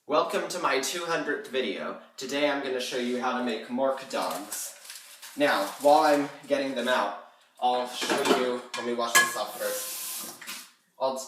Welcome to my 200th video. Today I'm going to show you how to make Mork dogs. Now, while I'm getting them out, I'll show you, let me wash this off first.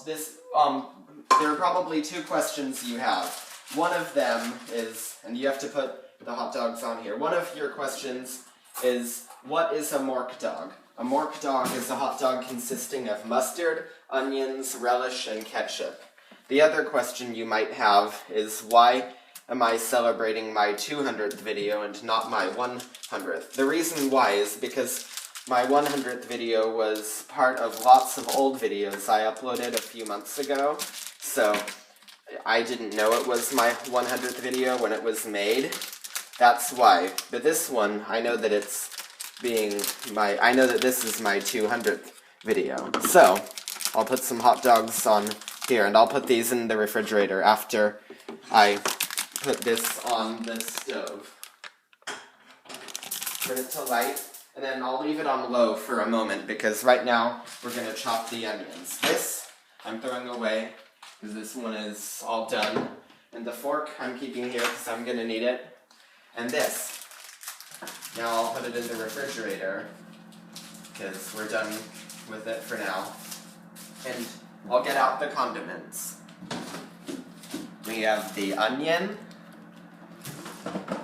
There are probably two questions you have. One of them is, and you have to put the hot dogs on here. One of your questions is, what is a Mork dog? A Mork dog is a hot dog consisting of mustard, onions, relish, and ketchup. The other question you might have is, why am I celebrating my 200th video and not my 100th? The reason why is because my 100th video was part of lots of old videos I uploaded a few months ago, so I didn't know it was my 100th video when it was made. That's why. But this one, I know that this is my 200th video. So, I'll put some hot dogs on here, and I'll put these in the refrigerator after I put this on the stove. Turn it to light, and then I'll leave it on low for a moment, because right now we're going to chop the onions. This I'm throwing away, because this one is all done. And the fork I'm keeping here, because I'm going to need it. And this, now I'll put it in the refrigerator, because we're done with it for now. And I'll get out the condiments. We have the onion,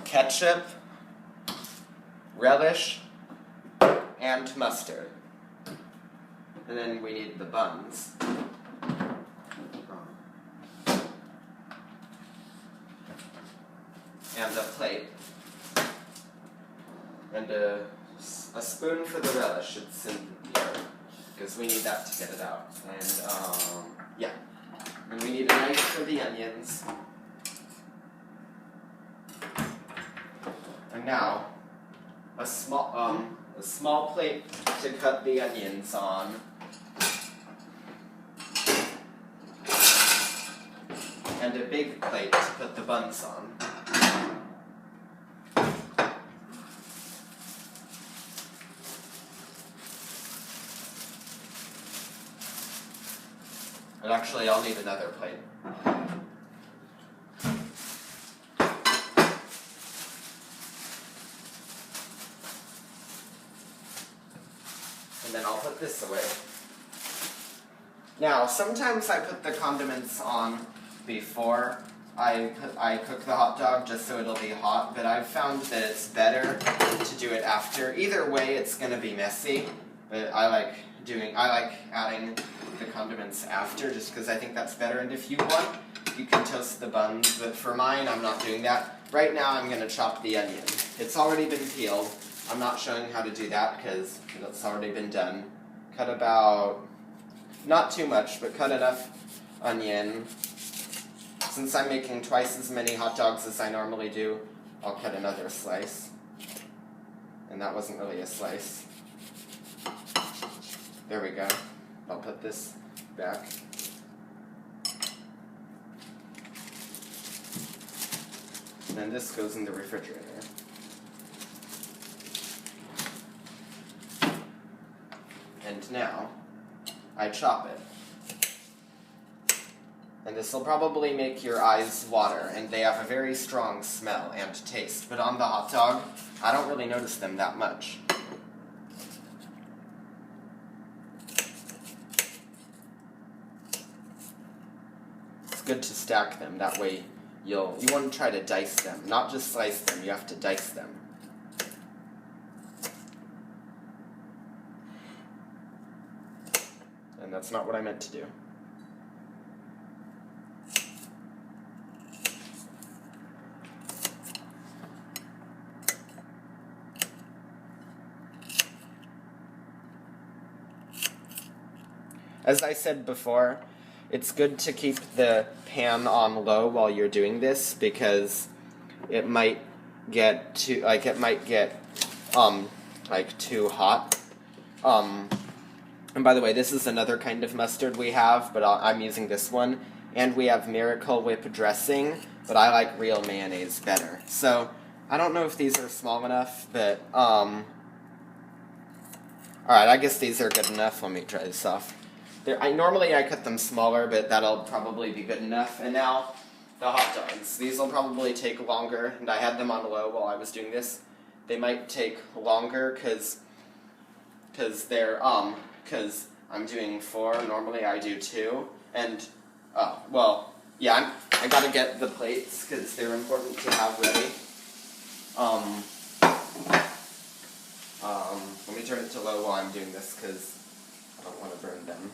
ketchup, relish, and mustard. And then we need the buns. And a plate. And a spoon for the relish. It's in here, because we need that to get it out. And, yeah. And we need a knife for the onions. And now, a small plate to cut the onions on. And a big plate to put the buns on. And actually, I'll need another plate. And then I'll put this away. Now, sometimes I put the condiments on before I cook the hot dog, just so it'll be hot, but I've found that it's better to do it after. Either way, it's going to be messy, but I like adding the condiments after, just because I think that's better. And if you want, you can toast the buns, but for mine, I'm not doing that. Right now, I'm going to chop the onion. It's already been peeled. I'm not showing how to do that, because it's already been done. Cut about, not too much, but cut enough onion. Since I'm making twice as many hot dogs as I normally do, I'll cut another slice. And that wasn't really a slice. There we go. I'll put this back. And then this goes in the refrigerator. And now, I chop it. And this will probably make your eyes water, and they have a very strong smell and taste. But on the hot dog, I don't really notice them that much. Good to stack them, that way you want to try to dice them, not just slice them, you have to dice them. And that's not what I meant to do. As I said before, it's good to keep the pan on low while you're doing this, because it might get too too hot. And by the way, this is another kind of mustard we have, but I'm using this one. And we have Miracle Whip dressing, but I like real mayonnaise better. So, I don't know if these are small enough, but, alright, I guess these are good enough. Let me try this off. Normally I cut them smaller, but that'll probably be good enough. And now the hot dogs. These will probably take longer, and I had them on low while I was doing this. They might take longer because I'm doing 4. Normally I do 2, and yeah, I gotta get the plates because they're important to have ready. Let me turn it to low while I'm doing this because I don't want to burn them.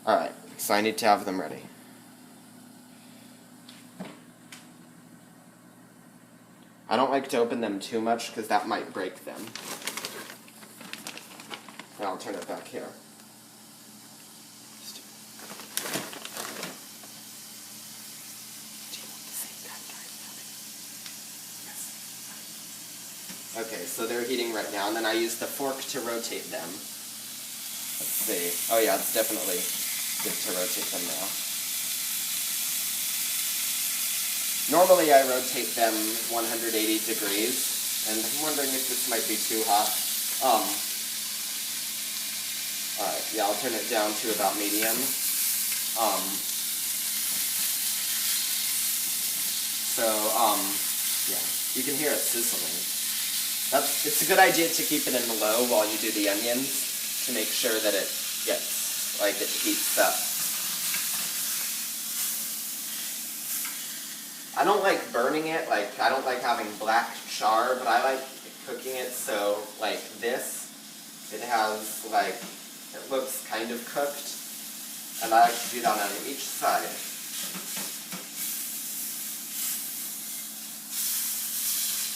Alright, so I need to have them ready. I don't like to open them too much because that might break them. Now I'll turn it back here. Okay, so they're heating right now, and then I use the fork to rotate them. Let's see. Oh yeah, it's definitely good to rotate them now. Normally I rotate them 180 degrees, and I'm wondering if this might be too hot. Alright, yeah, I'll turn it down to about medium. Yeah, you can hear it sizzling. It's a good idea to keep it in low while you do the onions to make sure that it gets, it heats up. I don't like burning it, I don't like having black char, but I like cooking it so, this, it has, it looks kind of cooked, and I like to do that on each side.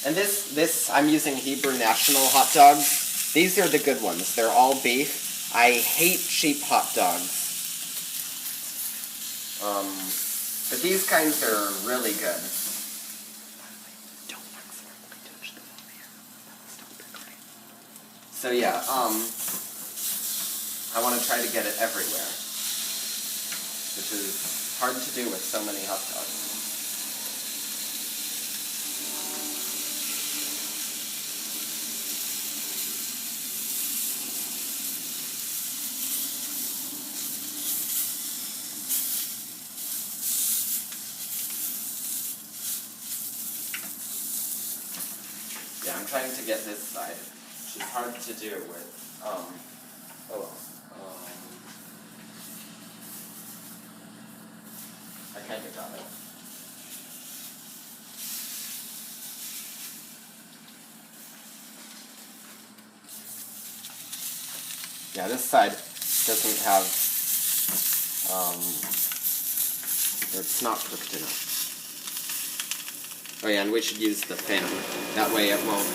And this, I'm using Hebrew National hot dogs. These are the good ones. They're all beef. I hate cheap hot dogs. But these kinds are really good. So yeah, I want to try to get it everywhere, which is hard to do with so many hot dogs. Yeah, I'm trying to get this side, which is hard to do with, I kind of got it. Yeah, this side doesn't have, it's not cooked enough. Oh yeah, and we should use the fan. That way it won't,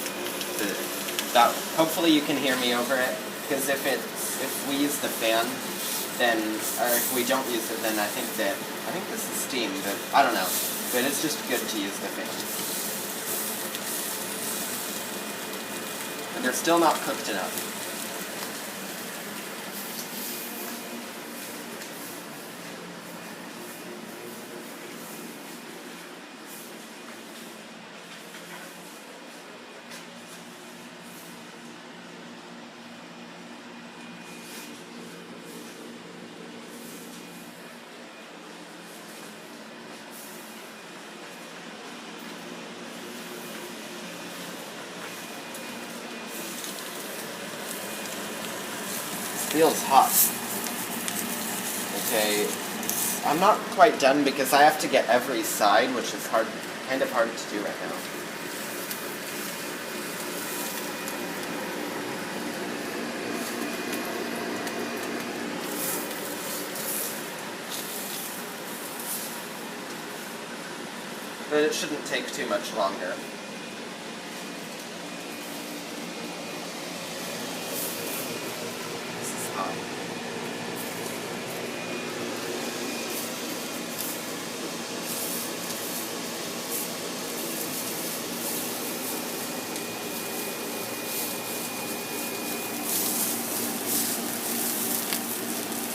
hopefully you can hear me over it, because if we use the fan, then, or if we don't use it, then I think this is steam, but I don't know. But it's just good to use the fan. And they're still not cooked enough. Feels hot. Okay, I'm not quite done because I have to get every side, which is kind of hard to do right now. But it shouldn't take too much longer.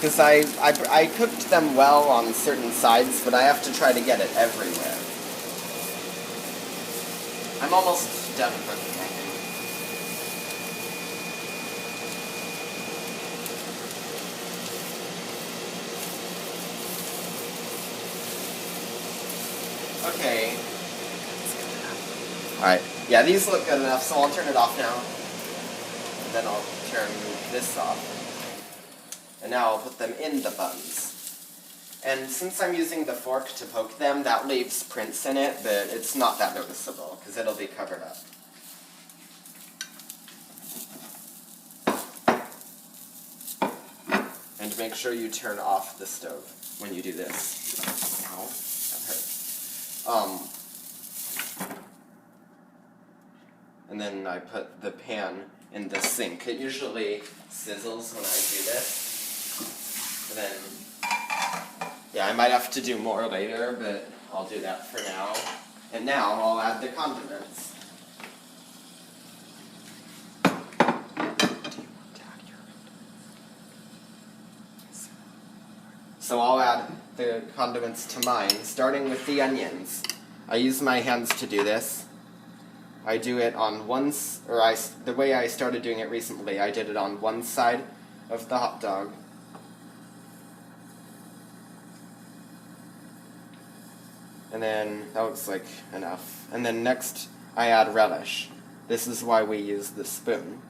Because I cooked them well on certain sides, but I have to try to get it everywhere. I'm almost done cooking, I think. Okay. Alright. Yeah, these look good enough, so I'll turn it off now. And then I'll turn this off. And now I'll put them in the buns. And since I'm using the fork to poke them, that leaves prints in it, but it's not that noticeable, because it'll be covered up. And make sure you turn off the stove when you do this. Ow, that hurt. And then I put the pan in the sink. It usually sizzles when I do this. And then, yeah, I might have to do more later, but I'll do that for now. And now I'll add the condiments. So I'll add the condiments to mine, starting with the onions. I use my hands to do this. I do it on the way I started doing it recently, I did it on one side of the hot dog. And then, that looks like enough. And then next, I add relish. This is why we use the spoon.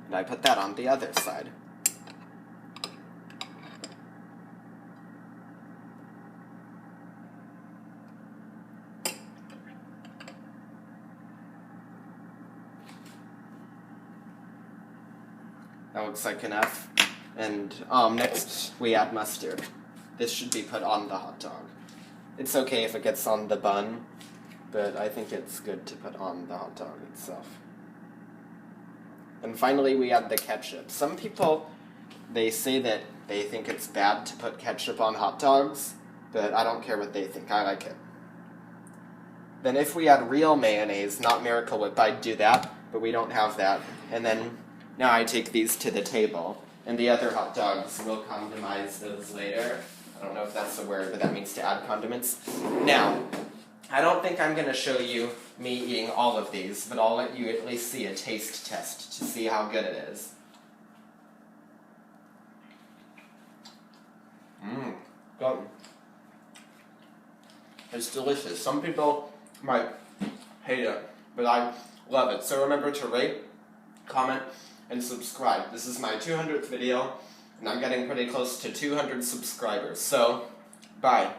And I put that on the other side. That looks like enough. And next we add mustard. This should be put on the hot dog. It's okay if it gets on the bun, but I think it's good to put on the hot dog itself. And finally we add the ketchup. Some people, they say that they think it's bad to put ketchup on hot dogs, but I don't care what they think, I like it. Then if we add real mayonnaise, not Miracle Whip, I'd do that, but we don't have that. And then now I take these to the table, and the other hot dogs, we'll condomize those later. I don't know if that's a word, but that means to add condiments. Now, I don't think I'm going to show you me eating all of these, but I'll let you at least see a taste test to see how good it is. Good. It's delicious. Some people might hate it, but I love it. So remember to rate, comment, and subscribe. This is my 200th video, and I'm getting pretty close to 200 subscribers. So, bye.